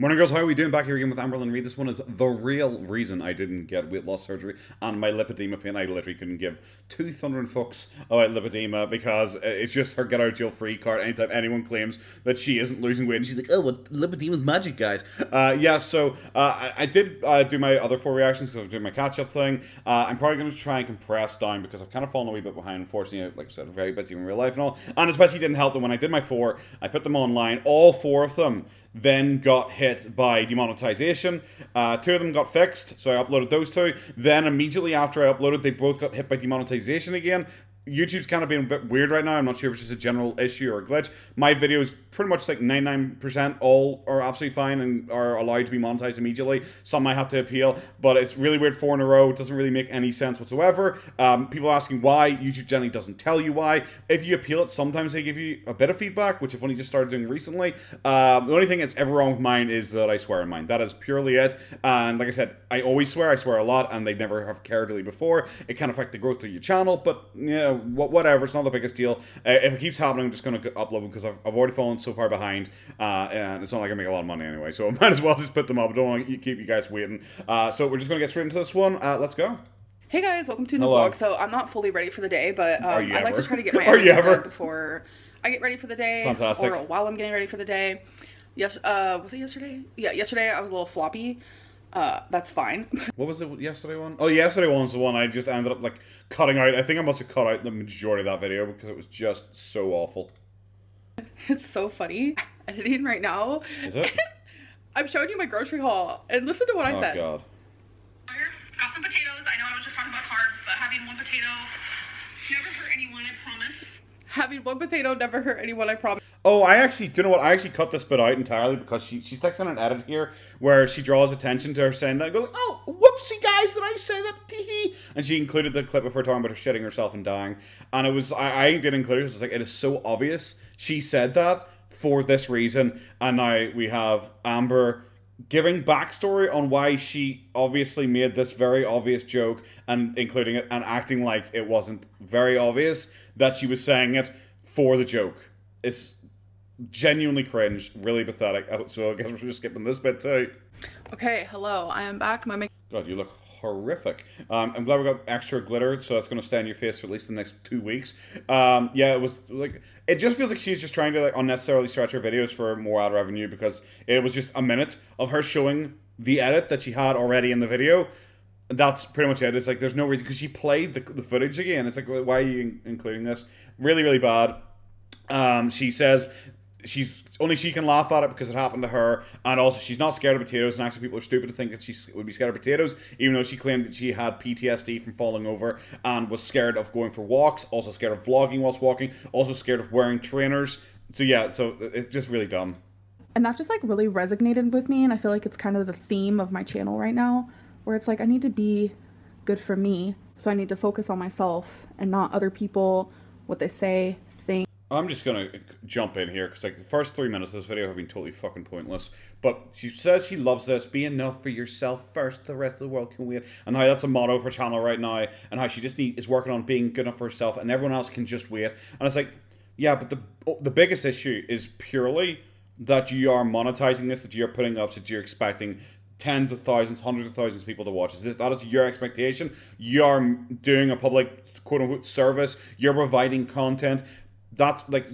Morning, girls. How are we doing? Back here again with Amberlynn Reid. This one is the real reason I didn't get weight loss surgery and my lipedema pain. I literally couldn't give two thundering fucks about lipedema because it's just her get out of jail free card anytime anyone claims that she isn't losing weight. And she's like, oh, well, lipedema's magic, guys. I did do my other four reactions because I was doing my catch up thing. I'm probably going to try and compress down because I've kind of fallen a wee bit behind. Unfortunately, like I said, I'm very busy in real life and all. And especially didn't help that when I did my four, I put them online. All four of them then got hit by demonetization. Two of them got fixed, so I uploaded those two. Then immediately after I uploaded, they both got hit by demonetization again. YouTube's kind of being a bit weird right now. I'm not sure if it's just a general issue or a glitch. My videos, pretty much like 99% all are absolutely fine and are allowed to be monetized immediately. Some I have to appeal, but it's really weird, 4 in a row. It doesn't really make any sense whatsoever. People asking why. YouTube generally doesn't tell you why. If you appeal it, sometimes they give you a bit of feedback, which I've only just started doing recently. The only thing that's ever wrong with mine is that I swear in mine. That is purely it. And like I said, I always swear. I swear a lot, and they never have cared really before. It can affect the growth of your channel, but yeah, whatever, it's not the biggest deal. If it keeps happening, I'm just going to upload them because I've already fallen so far behind, and it's not like I make a lot of money anyway, so I might as well just put them up. I don't want to keep you guys waiting. So we're just going to get straight into this one. Let's go. Hey guys, welcome to the vlog. So I'm not fully ready for the day, but I like to try to get my everything done before I get ready for the day. Fantastic. Or while I'm getting ready for the day. Yes, was it yesterday? Yeah, yesterday I was a little floppy. That's fine. What was it yesterday one? Oh, yesterday one was the one I just ended up like cutting out. I think I must have cut out the majority of that video because it was just so awful. It's so funny. Editing right now. Is it? I'm showing you my grocery haul and listen to what I said. Oh god. Got some potatoes. I know I was just talking about carbs, but having one potato never hurt anyone, I promise. Having one potato never hurt anyone, I promise. Oh, do you know what? I actually cut this bit out entirely because she sticks in an edit here where she draws attention to her saying that and goes, oh, whoopsie guys, did I say that? Tee-hee. And she included the clip of her talking about her shitting herself and dying. And it was, I did include it because it was like, it is so obvious she said that for this reason. And now we have Amber giving backstory on why she obviously made this very obvious joke and including it and acting like it wasn't very obvious that she was saying it for the joke. It's genuinely cringe, really pathetic. So I guess we're just skipping this bit too. Okay, hello, I am back. God, you look horrific. I'm glad we got extra glitter, so that's going to stay on your face for at least the next 2 weeks. Yeah, it was like, it just feels like she's just trying to like unnecessarily stretch her videos for more ad revenue because it was just a minute of her showing the edit that she had already in the video. That's pretty much it. It's like there's no reason because she played the footage again. It's like, why are you including this? Really, really bad. She says only she can laugh at it because it happened to her, and also she's not scared of potatoes, and actually people are stupid to think that she would be scared of potatoes, even though she claimed that she had PTSD from falling over and was scared of going for walks, also scared of vlogging whilst walking, also scared of wearing trainers. So yeah, so it's just really dumb. And that just like really resonated with me, and I feel like it's kind of the theme of my channel right now, where it's like I need to be good for me, so I need to focus on myself and not other people, what they say, think. I'm just gonna jump in here because like the first 3 minutes of this video have been totally fucking pointless. But she says she loves this. Be enough for yourself first. The rest of the world can wait. And how that's a motto of her channel right now. And how she just is working on being good enough for herself, and everyone else can just wait. And it's like, yeah, but the biggest issue is purely that you are monetizing this, that you're putting up, that you're expecting tens of thousands, hundreds of thousands of people to watch. That is your expectation. You're doing a public quote unquote service. You're providing content. That's like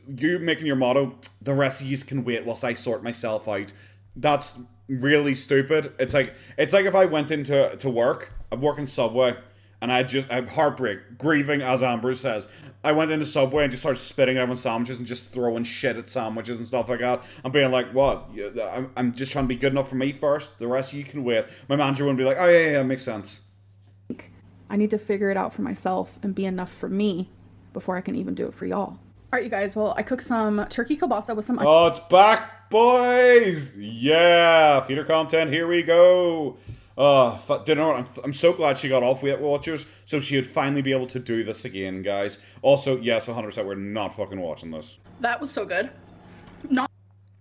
you making your motto, the rest of you can wait whilst I sort myself out. That's really stupid. It's like if I went into work, I'm working Subway, and I'm heartbreak, grieving, as Amber says. I went into Subway and just started spitting at everyone's sandwiches and just throwing shit at sandwiches and stuff like that. And being like, what? I'm just trying to be good enough for me first. The rest of you can wait. My manager wouldn't be like, oh yeah, makes sense. I need to figure it out for myself and be enough for me before I can even do it for y'all. All right, you guys, well, I cooked some turkey kielbasa with some... Oh, it's back, boys! Yeah, feeder content, here we go. You know what? I'm so glad she got off Weight Watchers, so she would finally be able to do this again, guys. Also, yes, 100%, we're not fucking watching this. That was so good.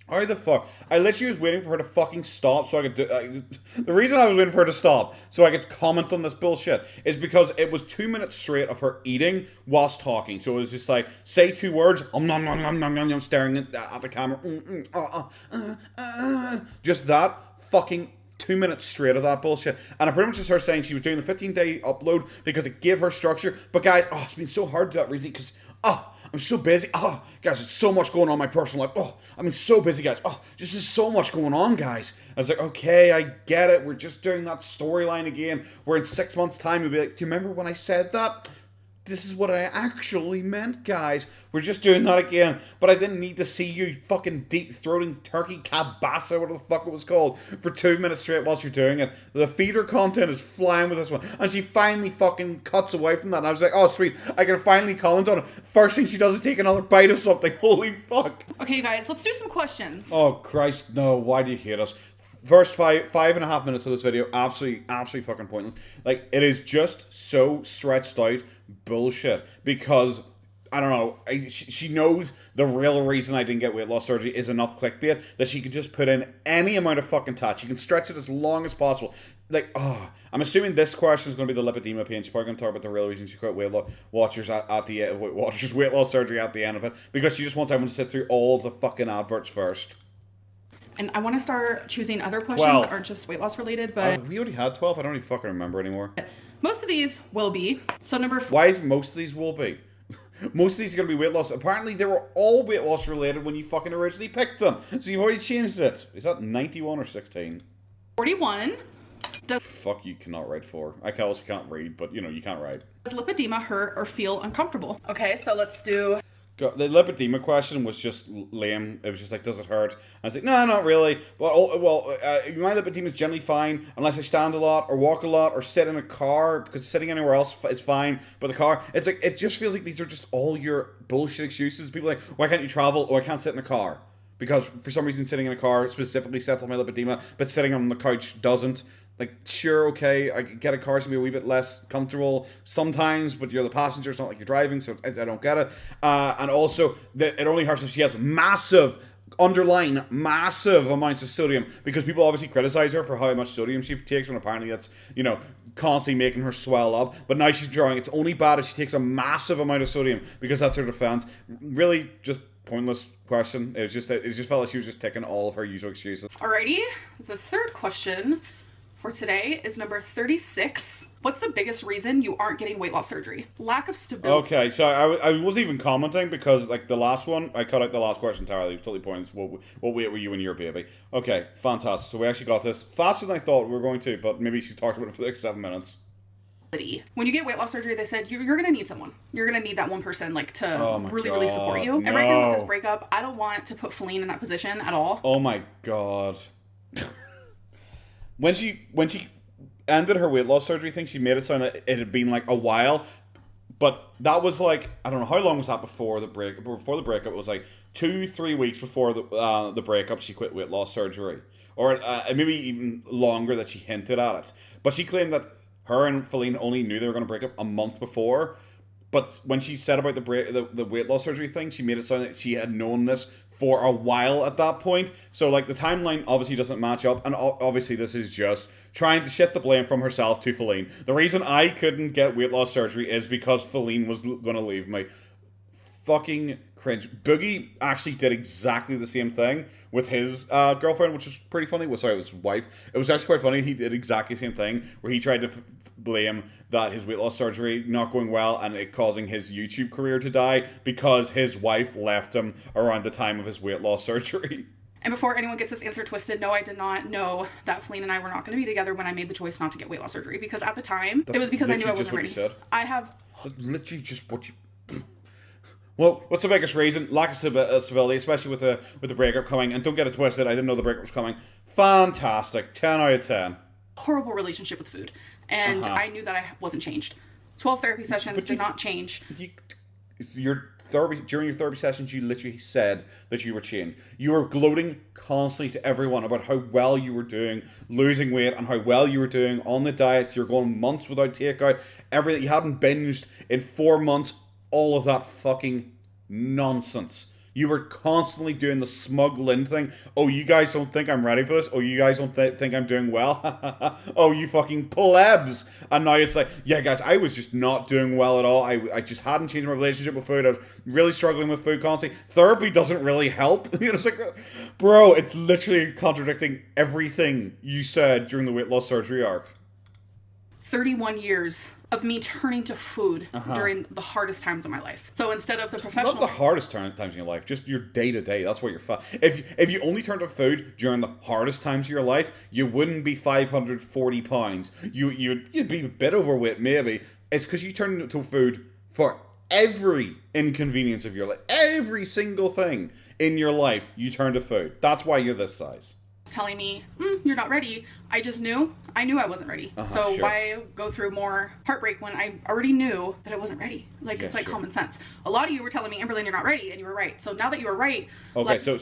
How the fuck? I literally was waiting for her to fucking stop so I could do... the reason I was waiting for her to stop so I could comment on this bullshit is because it was 2 minutes straight of her eating whilst talking. So it was just like, say 2 words, nom nom nom nom nom nom, staring at the camera. Just that fucking 2 minutes straight of that bullshit. And I pretty much just her saying she was doing the 15-day upload because it gave her structure. But guys, it's been so hard to do that recently because, I'm so busy. Guys, there's so much going on in my personal life. I've been so busy, guys. Just there's so much going on, guys. I was like, okay, I get it. We're just doing that storyline again. Where in 6 months' time, you'll be like, do you remember when I said that? This is what I actually meant, guys. We're just doing that again. But I didn't need to see you fucking deep-throating turkey cabasa, whatever the fuck it was called, for 2 minutes straight whilst you're doing it. The feeder content is flying with this one. And she finally fucking cuts away from that. And I was like, oh, sweet. I can finally comment on it. First thing she does is take another bite of something. Holy fuck. Okay, guys, let's do some questions. Oh, Christ, no. Why do you hate us? First five and a half minutes of this video, absolutely fucking pointless. Like, it is just so stretched out bullshit because, I don't know, she knows the real reason I didn't get weight loss surgery is enough clickbait that she can just put in any amount of fucking tat. She can stretch it as long as possible. Like, I'm assuming this question is going to be the lipedema pain. She's probably going to talk about the real reason she quit weight loss watchers at the weight loss surgery at the end of it because she just wants everyone to sit through all the fucking adverts first. And I want to start choosing other questions 12. that aren't just weight loss related, but We already had 12. I don't even fucking remember anymore. most of these will be. So Why is most of these will be? Most of these are going to be weight loss. Apparently, they were all weight loss related when you fucking originally picked them. So you've already changed it. Is that 91 or 16? 41. Fuck, you cannot write 4. I also can't read, but, you can't write. Does lipedema hurt or feel uncomfortable? Okay, so let's do... The lipedema question was just lame. It was just like, does it hurt? I was like, no, not really. My lipedema is generally fine unless I stand a lot or walk a lot or sit in a car because sitting anywhere else is fine. But the car, it's like, it just feels like these are just all your bullshit excuses. People are like, why can't you travel? Oh, I can't sit in a car. Because for some reason sitting in a car specifically sets off my lipedema, but sitting on the couch doesn't. Like, sure, okay, I get a car to be a wee bit less comfortable sometimes, but you're the passenger, it's not like you're driving, so I don't get it. And also, it only hurts if she has massive amounts of sodium, because people obviously criticize her for how much sodium she takes, when apparently that's, constantly making her swell up. But now she's drawing, it's only bad if she takes a massive amount of sodium, because that's her defense. Really, just pointless question. It just felt like she was just taking all of her usual excuses. Alrighty, the third question for today is number 36. What's the biggest reason you aren't getting weight loss surgery? Lack of stability. Okay, so I wasn't even commenting because, like, the last one, I cut out the last question entirely. It was totally pointless. What weight were you when you were a baby? Okay, fantastic. So we actually got this faster than I thought we were going to, but maybe she talked about it for like 7 minutes. When you get weight loss surgery, they said you're going to need someone. You're going to need that one person, like, to really support you. No. And right now with this breakup, I don't want to put Faline in that position at all. Oh my god. When she ended her weight loss surgery thing, she made it sound like it had been like a while, but that was like, I don't know how long was that before the breakup. Before the breakup, it was like 2-3 weeks before the breakup. She quit weight loss surgery, or maybe even longer that she hinted at it. But she claimed that her and Faline only knew they were going to break up a month before. But when she said about the weight loss surgery thing, she made it sound like she had known this for a while at that point. So, like, the timeline obviously doesn't match up. And obviously this is just trying to shift the blame from herself to Faline. The reason I couldn't get weight loss surgery is because Faline was going to leave me. Fucking cringe. Boogie actually did exactly the same thing with his girlfriend, which was pretty funny. Well, sorry, it was his wife. It was actually quite funny. He did exactly the same thing, where he tried to blame that his weight loss surgery not going well and it causing his YouTube career to die because his wife left him around the time of his weight loss surgery. And before anyone gets this answer twisted, no, I did not know that Faline and I were not going to be together when I made the choice not to get weight loss surgery, because at the time, it was because I knew I wasn't ready. Said. I have... That's literally just what you... Well, what's the biggest reason? Lack of stability, especially with the breakup coming. And don't get it twisted, I didn't know the breakup was coming. Fantastic. 10 out of 10. Horrible relationship with food. And I knew that I wasn't changed. 12 therapy sessions did not change. During your therapy sessions, you literally said that you were changed. You were gloating constantly to everyone about how well you were doing, losing weight, and how well you were doing on the diets. You're going months without takeout. Everything. You hadn't binged in 4 months. All of that fucking nonsense. You were constantly doing the smug Lynn thing. Oh, you guys don't think I'm ready for this? Oh, you guys don't think I'm doing well? Oh, you fucking plebs. And now it's like, yeah, guys, I was just not doing well at all. I just hadn't changed my relationship with food. I was really struggling with food constantly. Therapy doesn't really help. You know, it's like, bro, it's literally contradicting everything you said during the weight loss surgery arc. 31 years of me turning to food during the hardest times of my life. So instead of the professional... Not the hardest times in your life, just your day-to-day. That's what you're... If you only turned to food during the hardest times of your life, you wouldn't be 540 pounds. You'd be a bit overweight, maybe. It's because you turned to food for every inconvenience of your life. Every single thing in your life, you turn to food. That's why you're this size. Telling me, you're not ready. I knew I wasn't ready. So why go through more heartbreak when I already knew that I wasn't ready? Like, it's like common sense. A lot of you were telling me, Amberlynn, you're not ready, and you were right. So now that you were right... Okay, so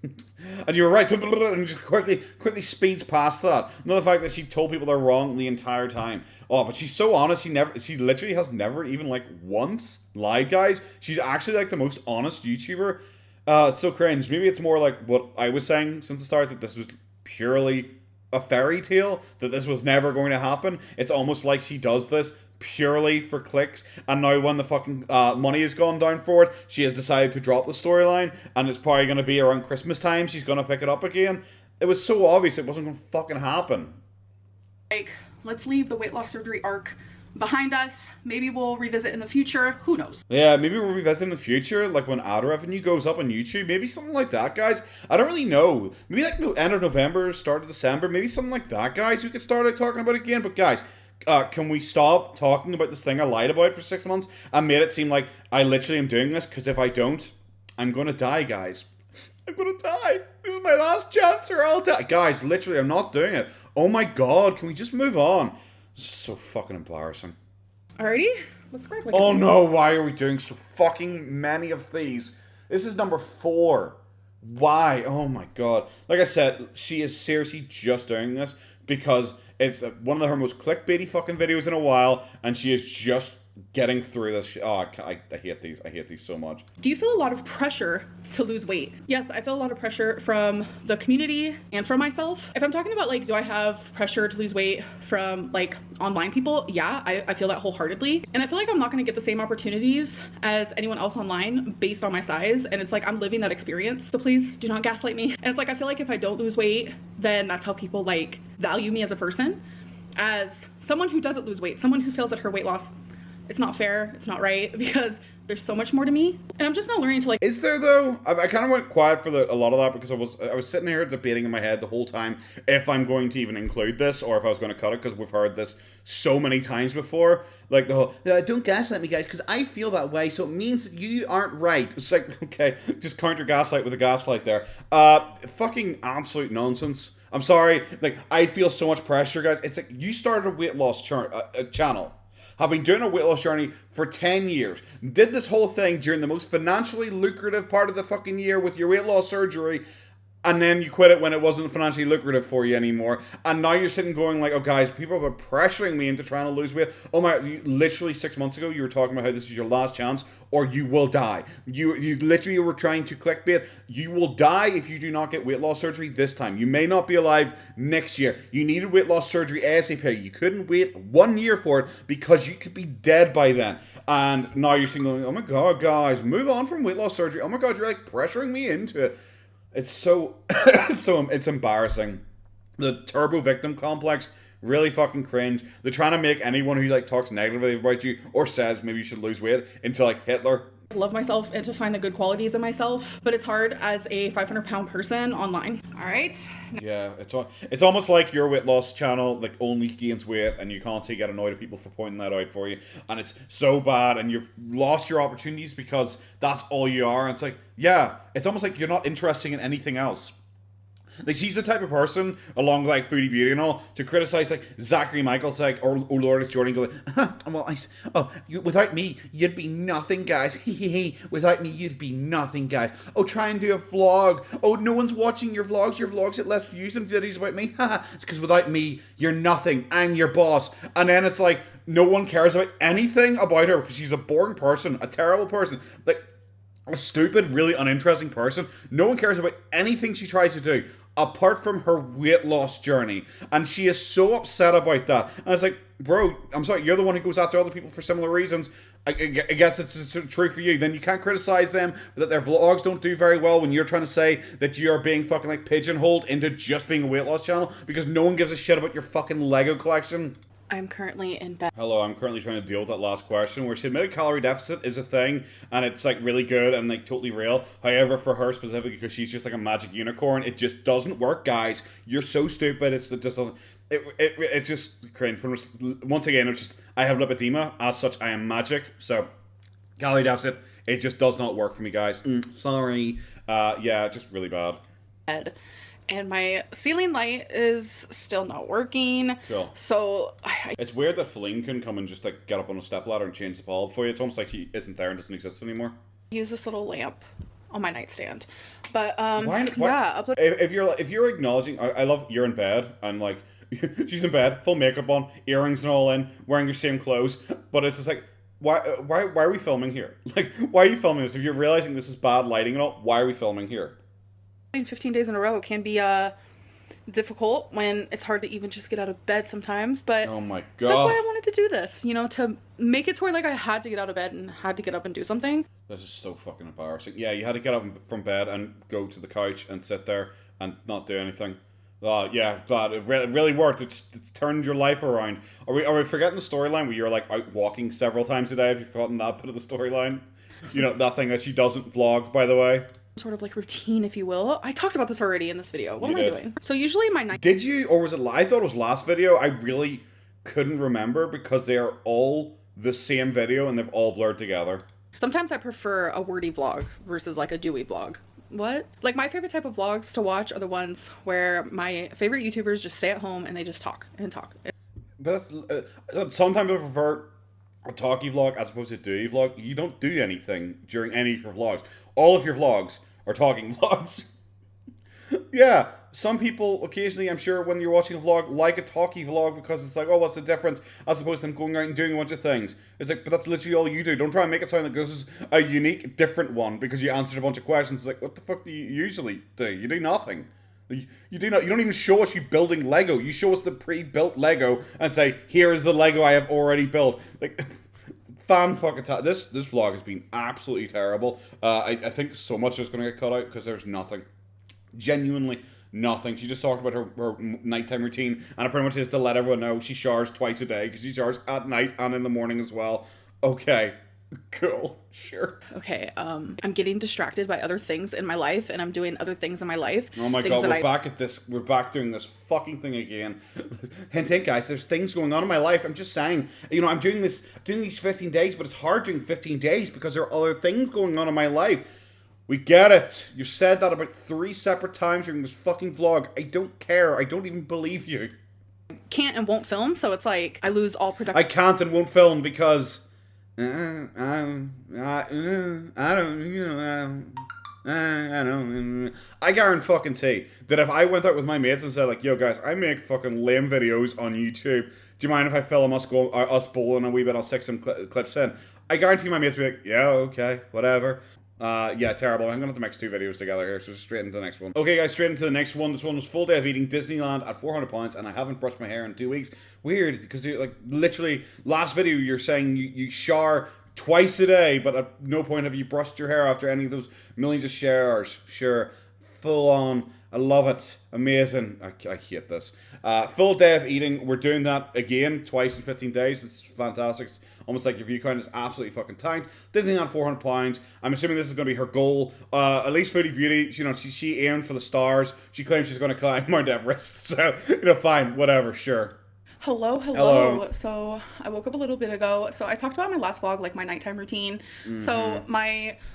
and you were right, and just quickly speeds past that. Not the fact that she told people they're wrong the entire time. Oh, but she's so honest, she literally has never even, like, once lied, guys. She's actually, like, the most honest YouTuber. It's so cringe. Maybe it's more like what I was saying since the start, that this was purely a fairy tale, that this was never going to happen. It's almost like she does this purely for clicks, and now when the fucking money has gone down for it, she has decided to drop the storyline, and it's probably going to be around Christmas time she's going to pick it up again. It was so obvious it wasn't going to fucking happen. Like, let's leave the weight loss surgery arc behind us. Maybe we'll revisit in the future. Who knows? Yeah, maybe we'll revisit in the future, like when ad revenue goes up on YouTube. Maybe something like that, guys. I don't really know. Maybe like end of November, start of December. Maybe something like that, guys. We could start out talking about it again. But guys, can we stop talking about this thing I lied about for 6 months and made it seem like I literally am doing this? Because if I don't, I'm going to die, guys. I'm going to die. This is my last chance or I'll die. Guys, literally, I'm not doing it. Oh my god, can we just move on? So fucking embarrassing. Alrighty, let's grab like Oh no, why are we doing so fucking many of these? This is number 4. Why? Oh my god. Like I said, she is seriously just doing this because it's one of her most clickbaity fucking videos in a while, and she is just getting through this. Oh, I hate these. I hate these so much. Do you feel a lot of pressure to lose weight? Yes, I feel a lot of pressure from the community and from myself. If I'm talking about like, do I have pressure to lose weight from like online people? Yeah, I feel that wholeheartedly. And I feel like I'm not going to get the same opportunities as anyone else online based on my size. And it's like, I'm living that experience. So please do not gaslight me. And it's like, I feel like if I don't lose weight, then that's how people like value me as a person. As someone who doesn't lose weight, someone who feels that her weight loss, it's not fair, it's not right, because there's so much more to me, and I'm just not learning to like... Is there though? I kind of went quiet for a lot of that because I was sitting here debating in my head the whole time if I'm going to even include this or if I was going to cut it, because we've heard this so many times before. Like the whole, don't gaslight me, guys, because I feel that way, so it means that you aren't right. It's like, okay, just counter gaslight with a gaslight there. Fucking absolute nonsense. I'm sorry, like, I feel so much pressure, guys. It's like, you started a weight loss channel. Have been doing a weight loss journey for 10 years. Did this whole thing during the most financially lucrative part of the fucking year with your weight loss surgery, and then you quit it when it wasn't financially lucrative for you anymore. And now you're sitting going like, oh guys, people are pressuring me into trying to lose weight. Oh my, literally 6 months ago, you were talking about how this is your last chance or you will die. You literally were trying to clickbait. You will die if you do not get weight loss surgery this time. You may not be alive next year. You needed weight loss surgery ASAP. You couldn't wait 1 year for it because you could be dead by then. And now you're sitting going, oh my god, guys, move on from weight loss surgery. Oh my god, you're like pressuring me into it. It's so, it's embarrassing. The turbo victim complex, really fucking cringe. They're trying to make anyone who like talks negatively about you or says maybe you should lose weight into like Hitler. I love myself and to find the good qualities in myself, but it's hard as a 500-pound person online. All right. Yeah, it's almost like your weight loss channel like only gains weight, and you constantly get annoyed at people for pointing that out for you, and it's so bad, and you've lost your opportunities because that's all you are. And it's like, yeah, it's almost like you're not interested in anything else. Like, she's the type of person, along with like Foodie Beauty and all, to criticize like Zachary Michaels, like, or oh Lord, it's Jordan, going, well, without me, you'd be nothing, guys. Without me, you'd be nothing, guys. Oh, try and do a vlog. Oh, no one's watching your vlogs. Your vlogs get less views than videos about me. It's because without me, you're nothing. I'm your boss. And then it's like, no one cares about anything about her because she's a boring person, a terrible person. Like, a stupid, really uninteresting person. No one cares about anything she tries to do apart from her weight loss journey. And she is so upset about that. And it's like, bro, I'm sorry, you're the one who goes after other people for similar reasons. I guess it's true for you. Then you can't criticize them that their vlogs don't do very well when you're trying to say that you're being fucking like pigeonholed into just being a weight loss channel because no one gives a shit about your fucking Lego collection. I'm currently in bed. Hello, I'm currently trying to deal with that last question where she admitted calorie deficit is a thing and it's like really good and like totally real. However, for her specifically, because she's just like a magic unicorn, it just doesn't work, guys. You're so stupid. It's just cringe. Once again, it's just I have lipedema. As such, I am magic. So calorie deficit, it just does not work for me, guys. Sorry. Yeah, just really bad. And my ceiling light is still not working. Cool. So it's weird that Faline can come and just like get up on a stepladder and change the bulb for you. It's almost like she isn't there and doesn't exist anymore. Use this little lamp on my nightstand. But why? yeah, if you're acknowledging, I love you're in bed and like she's in bed, full makeup on, earrings and all in, wearing your same clothes, but it's just like why are we filming here? Like why are you filming this? If you're realizing this is bad lighting and all, why are we filming here? 15 days in a row can be difficult when it's hard to even just get out of bed sometimes, but oh my god, that's why I wanted to do this, you know, to make it to where like I had to get out of bed and had to get up and do something. This is so fucking embarrassing. Yeah, you had to get up from bed and go to the couch and sit there and not do anything. Yeah, glad it really worked. It's turned your life around. Are we forgetting the storyline where you're like out walking several times a day? Have you forgotten that bit of the storyline? You know, that thing that she doesn't vlog, by the way. Sort of like routine, if you will. I talked about this already in this video. What am I doing? So usually my night. Did you, or was it? I thought it was last video. I really couldn't remember because they are all the same video and they've all blurred together. Sometimes I prefer a wordy vlog versus like a dewy vlog. What? Like my favorite type of vlogs to watch are the ones where my favorite YouTubers just stay at home and they just talk and talk. But that's, sometimes I prefer a talky vlog as opposed to a dewy vlog. You don't do anything during any of your vlogs. All of your vlogs are talking vlogs. Yeah, some people occasionally, I'm sure, when you're watching a vlog, like a talky vlog because it's like, oh, what's the difference? As opposed to them going out and doing a bunch of things. It's like, but that's literally all you do. Don't try and make it sound like this is a unique, different one because you answered a bunch of questions. It's like, what the fuck do you usually do? You do nothing. You don't even show us you building Lego. You show us the pre-built Lego and say, here is the Lego I have already built. Like, fan fucking this vlog has been absolutely terrible. I think so much is going to get cut out because there's nothing. Genuinely nothing. She just talked about her nighttime routine, and it pretty much is to let everyone know she showers twice a day because she showers at night and in the morning as well. Okay, cool, sure. Okay, I'm getting distracted by other things in my life, and I'm doing other things in my life. Oh my god, we're back at this. We're back doing this fucking thing again. Hint, hint, guys. There's things going on in my life. I'm just saying. You know, I'm doing these 15 days, but it's hard doing 15 days because there are other things going on in my life. We get it. You've said that about 3 separate times during this fucking vlog. I don't care. I don't even believe you. Can't and won't film, so it's like I lose all production. I can't and won't film because I don't. I guarantee that if I went out with my mates and said like, "Yo guys, I make fucking lame videos on YouTube. Do you mind if I film us bowling a wee bit? I'll stick some clips in." I guarantee my mates would be like, "Yeah, okay, whatever." Yeah, terrible. I'm gonna have to mix 2 videos together here, so straight into the next one. Okay, guys, straight into the next one. This one was full day of eating Disneyland at £400, and I haven't brushed my hair in 2 weeks. Weird, because you're like literally last video you're saying you shower twice a day, but at no point have you brushed your hair after any of those millions of showers. Sure, full on. I love it. Amazing. I hate this. Full day of eating. We're doing that again twice in 15 days. It's fantastic. It's almost like your view count is absolutely fucking tanked. Disneyland £400. I'm assuming this is going to be her goal. At least Foodie Beauty, you know, she aimed for the stars. She claims she's going to climb Mount Everest. So, you know, fine, whatever, sure. Hello. So I woke up a little bit ago. So I talked about my last vlog, like my nighttime routine. Mm-hmm. So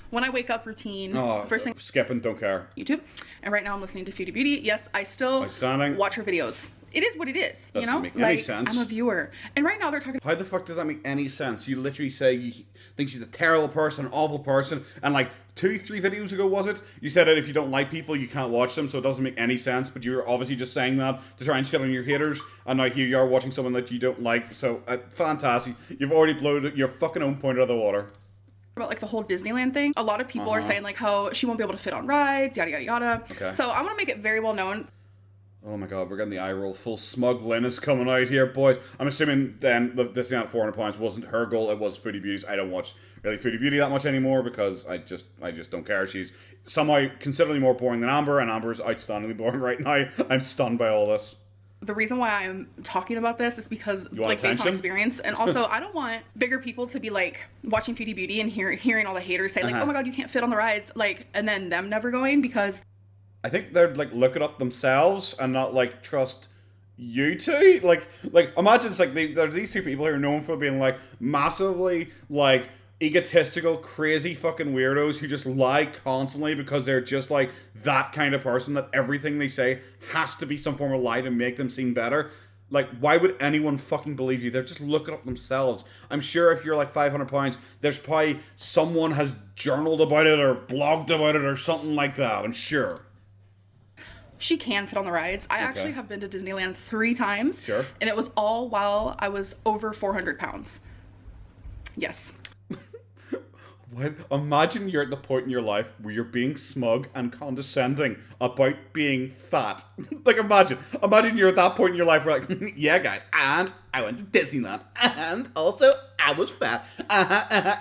when I wake up routine, first thing, skipping, don't care. YouTube. And right now I'm listening to Foodie Beauty. Yes, I still watch her videos. It is what it is, you know? Doesn't make any sense. I'm a viewer. And right now they're talking... How the fuck does that make any sense? You literally say you think she's a terrible person, an awful person, and like 2-3 videos ago, was it? You said that if you don't like people, you can't watch them, so it doesn't make any sense, but you were obviously just saying that to try and shit on your haters, and now here you are watching someone that you don't like, so fantastic. You've already blown your fucking own point out of the water. about like the whole Disneyland thing. A lot of people are saying like how she won't be able to fit on rides, yada yada yada. Okay. So I want to make it very well known. Oh my god, we're getting the eye roll. Full smug Lynn is coming out here, boys. I'm assuming then the Disneyland £400 wasn't her goal, it was Foodie Beauty's. I don't watch really Foodie Beauty that much anymore because I just don't care. She's somehow considerably more boring than Amber, and Amber's outstandingly boring right now. I'm stunned by all this. The reason why I'm talking about this is because like attention? based on experience, and also I don't want bigger people to be like watching Foodie Beauty and hearing all the haters say like, oh my god, you can't fit on the rides, like, and then them never going, because I think they'd like look it up themselves and not like trust you two. Like imagine it's like there's these two people who are known for being like massively like egotistical, crazy fucking weirdos who just lie constantly because they're just like that kind of person that everything they say has to be some form of lie to make them seem better. Like, why would anyone fucking believe you? They're just looking up themselves. I'm sure if you're like £500, there's probably someone has journaled about it or blogged about it or something like that. I'm sure. She can fit on the rides. I actually have been to Disneyland 3 times. Sure. And it was all while I was over 400 pounds. Yes. What? Imagine you're at the point in your life where you're being smug and condescending about being fat. Like, imagine you're at that point in your life where like, yeah, guys, and I went to Disneyland, and also I was fat.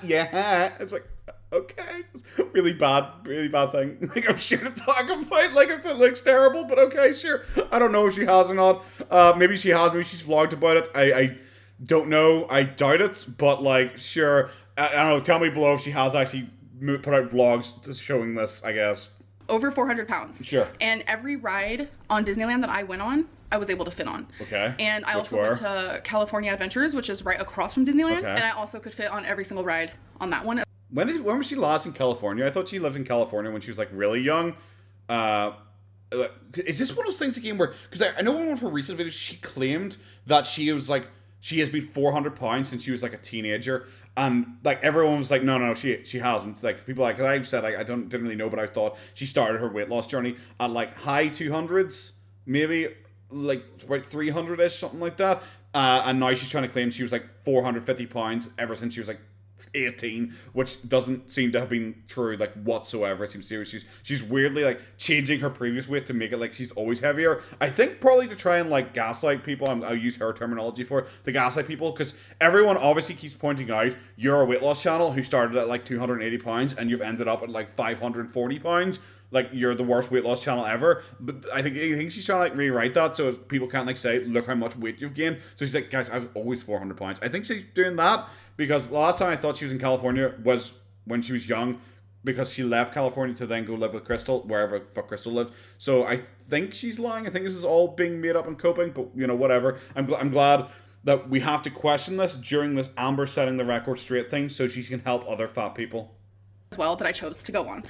Yeah. It's like, okay, it's a really bad thing. Like, I'm sure to talk about, like, if it looks terrible, but okay, sure. I don't know if she has or not. Maybe she has, maybe she's vlogged about it. I don't know, I doubt it, but like, sure. I don't know, tell me below if she has actually put out vlogs showing this, I guess. Over 400 pounds. Sure. And every ride on Disneyland that I went on, I was able to fit on. Okay. And I also went to California Adventures, which is right across from Disneyland, and I also could fit on every single ride on that one. When was she last in California? I thought she lived in California when she was like really young. Is this one of those things again where, because I know in one of her recent videos she claimed that she was like, she has been 400 pounds since she was like a teenager, and like everyone was like, no, she hasn't. Like people like, I've said like, didn't really know, but I thought she started her weight loss journey at like high 200s, maybe like about 300ish, something like that. And now she's trying to claim she was like 450 pounds ever since she was like 18, which doesn't seem to have been true like whatsoever. It seems serious. She's weirdly like changing her previous weight to make it like she's always heavier. I think probably to try and like gaslight people. I'll use her terminology for it, the gaslight people, because everyone obviously keeps pointing out you're a weight loss channel who started at like 280 pounds and you've ended up at like 540 pounds. Like, you're the worst weight loss channel ever. But I think she's trying to like rewrite that so people can't like say, look how much weight you've gained. So she's like, guys, I was always 400 pounds. I think she's doing that because the last time I thought she was in California was when she was young, because she left California to then go live with Crystal, wherever the fuck Crystal lived. So I think she's lying. I think this is all being made up and coping, but you know, whatever. I'm glad that we have to question this during this Amber setting the record straight thing so she can help other fat people. As well, that I chose to go on.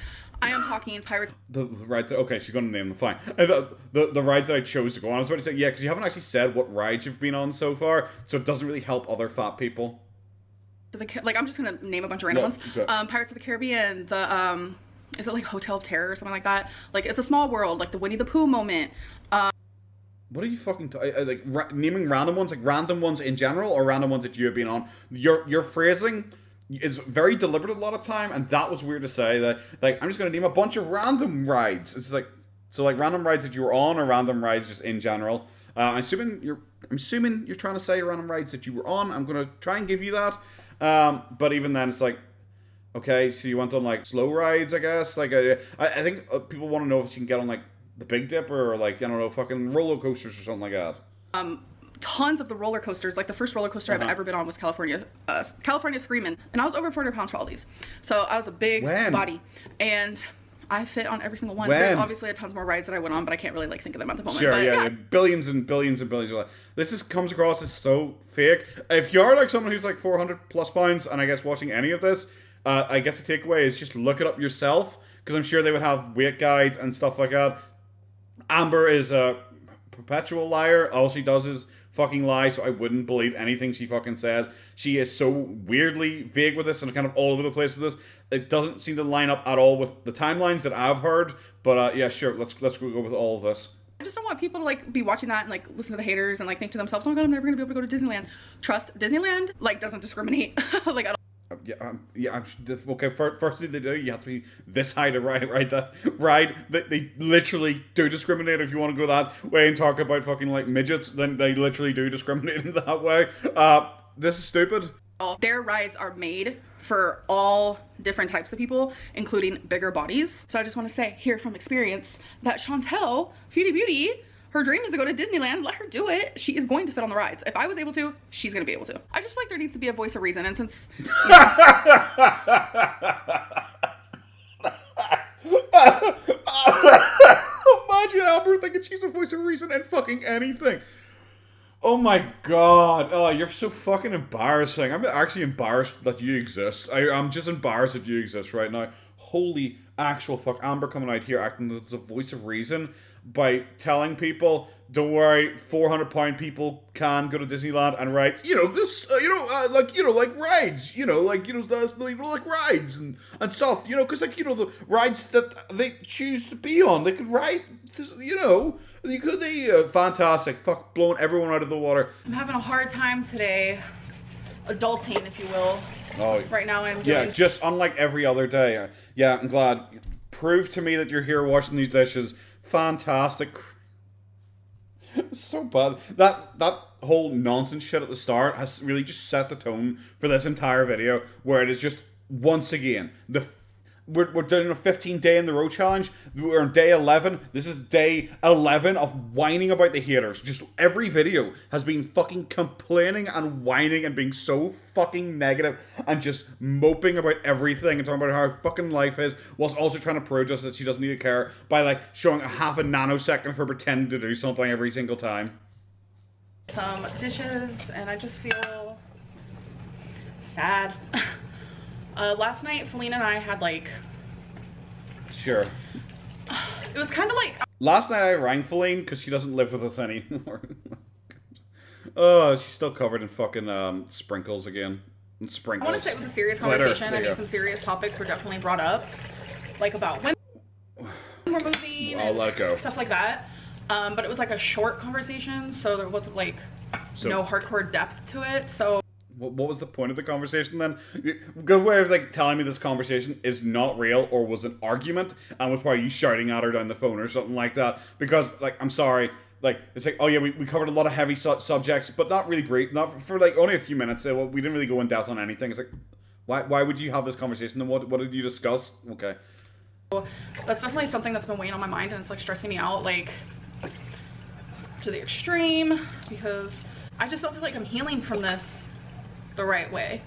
I am talking Pirates. The rides. Okay, she's going to name them. Fine. The rides that I chose to go on. I was about to say, yeah, because you haven't actually said what rides you've been on so far, so it doesn't really help other fat people. Like, I'm just gonna name a bunch of random ones. Okay. Pirates of the Caribbean. The is it like Hotel of Terror or something like that? Like, it's a small world. Like the Winnie the Pooh moment. What are you fucking naming random ones? Like random ones in general, or random ones that you have been on? Your phrasing is very deliberate a lot of time, and that was weird to say. That like, I'm just gonna name a bunch of random rides. It's like, so like random rides that you were on, or random rides just in general. I'm assuming you're trying to say random rides that you were on. I'm gonna try and give you that. But even then, it's like, okay, so you went on like slow rides, I guess. Like, I think people want to know if you can get on like the Big Dipper or like, I don't know, fucking roller coasters or something like that. Tons of the roller coasters. Like the first roller coaster I've ever been on was California Screamin', and I was over 400 pounds for all these. So I was a big body, and I fit on every single one. There's obviously tons more rides that I went on, but I can't really like think of them at the moment. Sure, but, yeah. Billions and billions and billions of that. This comes across as so fake. If you are like someone who's like 400 plus pounds, and I guess watching any of this, I guess the takeaway is just look it up yourself, because I'm sure they would have weight guides and stuff like that. Amber is a perpetual liar. All she does is fucking lie, so I wouldn't believe anything she fucking says. She is so weirdly vague with this and kind of all over the place with this. It doesn't seem to line up at all with the timelines that I've heard. But yeah, sure, let's go with all of this. I just don't want people to like be watching that and like listen to the haters and like think to themselves, oh my god, I'm never gonna be able to go to Disneyland. Trust, Disneyland like doesn't discriminate like at all. Okay. First thing they do, you have to be this high to ride. They literally do discriminate. If you want to go that way and talk about fucking like midgets, then they literally do discriminate in that way. This is stupid. Their rides are made for all different types of people, including bigger bodies. So I just want to say here from experience that Chantel, Cutie Beauty, her dream is to go to Disneyland. Let her do it. She is going to fit on the rides. If I was able to, she's going to be able to. I just feel like there needs to be a voice of reason. And since... Imagine Amber thinking she's the voice of reason and fucking anything. Oh my god. Oh, you're so fucking embarrassing. I'm actually embarrassed that you exist. I'm just embarrassed that you exist right now. Holy actual fuck. Amber coming out here acting as the voice of reason by telling people, don't worry, 400-pound people can go to Disneyland and ride, like rides, like rides and stuff, because the rides that they choose to be on, they could ride, fantastic, fuck, blowing everyone out of the water. I'm having a hard time today, adulting, if you will. Oh, right now I'm doing... Yeah, just unlike every other day. Yeah, I'm glad. Prove to me that you're here washing these dishes. Fantastic. So bad. That whole nonsense shit at the start has really just set the tone for this entire video, where it is just, once again, we're doing a 15-day in the row challenge. We're on day 11. This is day 11 of whining about the haters. Just every video has been fucking complaining and whining and being so fucking negative and just moping about everything and talking about how her fucking life is, whilst also trying to prove us that she doesn't need to care by like showing a half a nanosecond of her pretending to do something every single time. Some dishes, and I just feel sad. Last night, Faline and I had like... Sure. It was kind of like... Last night I rang Faline because she doesn't live with us anymore. Oh, she's still covered in fucking sprinkles again. And sprinkles. I want to say it was a serious conversation. I mean, some serious topics were definitely brought up. Like about women we're moving. I'll let it go. Stuff like that. But it was like a short conversation, so there wasn't like no hardcore depth to it. So... What was the point of the conversation then? Good way of like telling me this conversation is not real or was an argument and was probably you shouting at her down the phone or something like that. Because like, I'm sorry, like it's like, oh yeah, we covered a lot of heavy subjects, but not really brief, not for like only a few minutes. We didn't really go in depth on anything. It's like, why would you have this conversation and what did you discuss? Okay. That's definitely something that's been weighing on my mind and it's like stressing me out like to the extreme because I just don't feel like I'm healing from this the right way.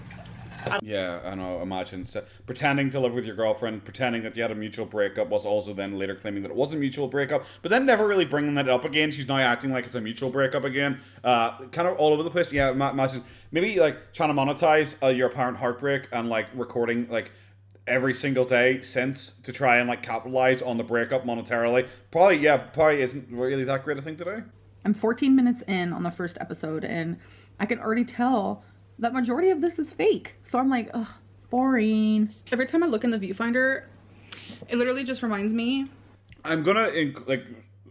Yeah, I know, imagine. So, pretending to live with your girlfriend, pretending that you had a mutual breakup, was also then later claiming that it was a mutual breakup, but then never really bringing that up again. She's now acting like it's a mutual breakup again. Kind of all over the place. Yeah, imagine. Maybe, like, trying to monetize your apparent heartbreak and, like, recording, like, every single day since to try and, like, capitalize on the breakup monetarily. Probably isn't really that great a thing to do. I'm 14 minutes in on the first episode, and I can already tell that majority of this is fake. So I'm like, ugh, boring. Every time I look in the viewfinder, it literally just reminds me. I'm gonna,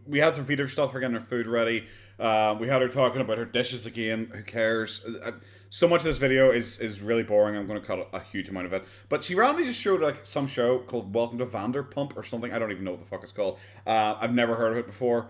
we had some feeder stuff for getting her food ready. We had her talking about her dishes again. Who cares? So much of this video is really boring. I'm gonna cut a huge amount of it. But she randomly just showed like some show called Welcome to Vanderpump or something. I don't even know what the fuck it's called. I've never heard of it before.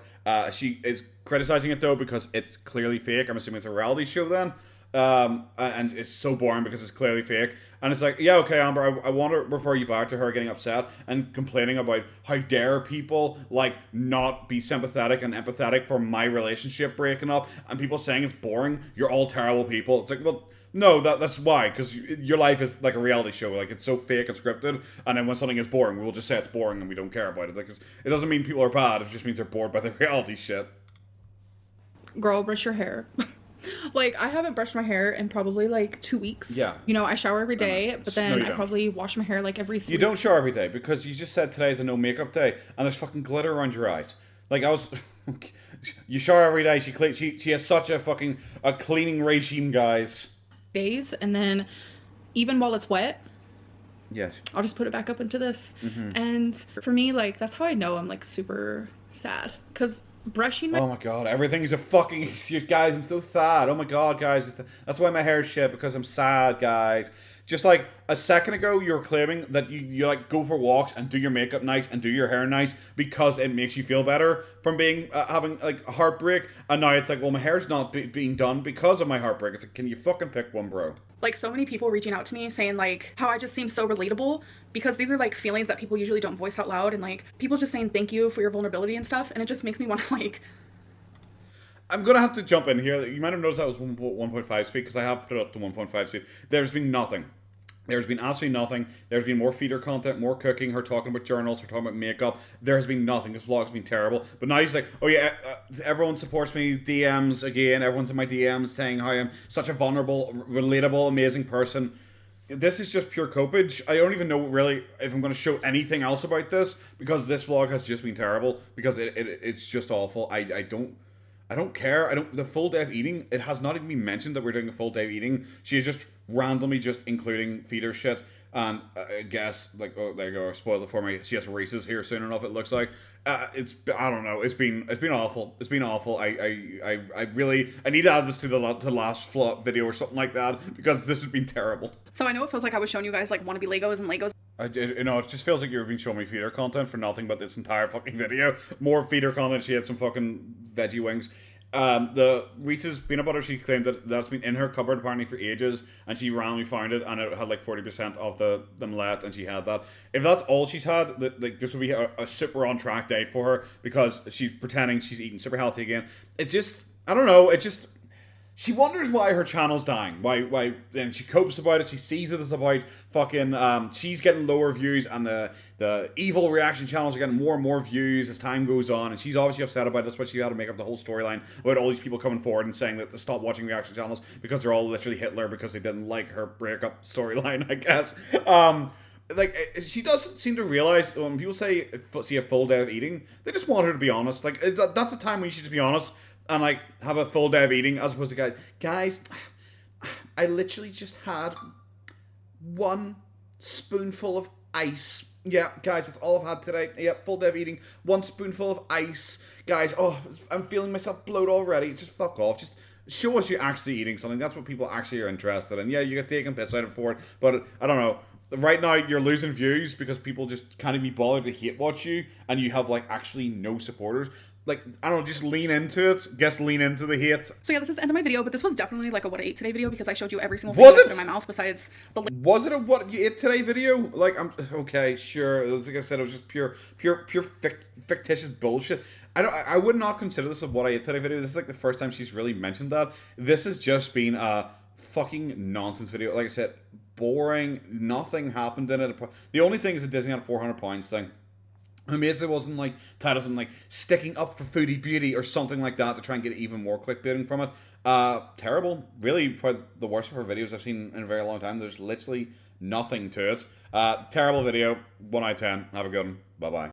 She is criticizing it though because it's clearly fake. I'm assuming it's a reality show then. And it's so boring because it's clearly fake. And it's like, yeah, okay, Amber, I want to refer you back to her getting upset and complaining about how dare people, like, not be sympathetic and empathetic for my relationship breaking up, and people saying it's boring. You're all terrible people. It's like, well, no, that's why, because your life is like a reality show. Like, it's so fake and scripted, and then when something is boring, we'll just say it's boring and we don't care about it. Like, it doesn't mean people are bad, it just means they're bored by the reality shit. Girl, brush your hair. Like, I haven't brushed my hair in probably, like, 2 weeks. Yeah. You know, I shower every day, but then No, I probably wash my hair, like, every 3 You don't shower every day, because you just said today is a no makeup day, and there's fucking glitter around your eyes. Like, you shower every day, she has such a fucking, a cleaning regime, guys. days, and then, even while it's wet, yes, I'll just put it back up into this. Mm-hmm. And for me, like, that's how I know I'm, like, super sad. Because brushing my... Oh my god, everything's a fucking excuse, guys. I'm so sad. Oh my god, guys. That's why my hair is shit, because I'm sad, guys. Just like a second ago, you were claiming that you like go for walks and do your makeup nice and do your hair nice because it makes you feel better from being having like a heartbreak, and now it's like, well, my hair's not being done because of my heartbreak. It's like, can you fucking pick one, bro? Like, so many people reaching out to me saying like how I just seem so relatable, because these are like feelings that people usually don't voice out loud, and like people just saying thank you for your vulnerability and stuff, and it just makes me want to like. I'm gonna have to jump in here. You might have noticed that was 1.5 speed because I have put it up to 1.5 speed. There's been nothing. There's been absolutely nothing. There's been more feeder content, more cooking, her talking about journals, her talking about makeup. There's been nothing. This vlog's been terrible. But now he's like, oh yeah, everyone supports me, DMs again. Everyone's in my DMs saying how I'm such a vulnerable, relatable, amazing person. This is just pure copage. I don't even know really if I'm going to show anything else about this, because this vlog has just been terrible, because it's just awful. I don't care. The full day of eating, it has not even been mentioned that we're doing a full day of eating. She is just randomly just including feeder shit, and I guess, like, oh, there you go, I spoiled it for me. She has races here soon enough, it looks like. I don't know, it's been awful. It's been awful. I really need to add this to the last video or something like that, because this has been terrible. So I know it feels like I was showing you guys like wannabe Legos and Legos. It just feels like you've been showing me feeder content for nothing but this entire fucking video. More feeder content. She had some fucking veggie wings. The Reese's peanut butter, she claimed that's been in her cupboard apparently for ages, and she randomly found it, and it had like 40% of them left, and she had that. If that's all she's had, like, this would be a super on track day for her, because she's pretending she's eating super healthy again. It just, I don't know, she wonders why her channel's dying. Why? Then she copes about it. She sees it as about fucking. She's getting lower views, and the evil reaction channels are getting more and more views as time goes on. And she's obviously upset about this. But she had to make up the whole storyline about all these people coming forward and saying that they stop watching reaction channels because they're all literally Hitler because they didn't like her breakup storyline, I guess. Like, she doesn't seem to realize when people see a full day of eating, they just want her to be honest. Like, that's a time when you should just be honest and like have a full day of eating, as opposed to guys, I literally just had one spoonful of ice. Yeah, guys, that's all I've had today. Yeah, full day of eating, one spoonful of ice. Guys, oh, I'm feeling myself bloat already. Just fuck off. Just show us you're actually eating something. That's what people actually are interested in. Yeah, you get taken piss out of for it, but I don't know. Right now, you're losing views because people just can't even be bothered to hate watch you, and you have like actually no supporters. Like, I don't know, just lean into it. Lean into the hate. So yeah, this is the end of my video, but this was definitely like a what I ate today video, because I showed you every single thing I put in my mouth besides the... Was it a what you ate today video? Like, I'm okay, sure. Like I said, it was just pure fictitious bullshit. I would not consider this a what I ate today video. This is like the first time she's really mentioned that. This has just been a fucking nonsense video. Like I said, boring. Nothing happened in it. The only thing is the Disneyland £400 thing. I'm amazed it wasn't like titles and like sticking up for foodie beauty or something like that to try and get even more clickbaiting from it. Terrible. Really, probably the worst of her videos I've seen in a very long time. There's literally nothing to it. Terrible video. 1 out of 10. Have a good one. Bye bye.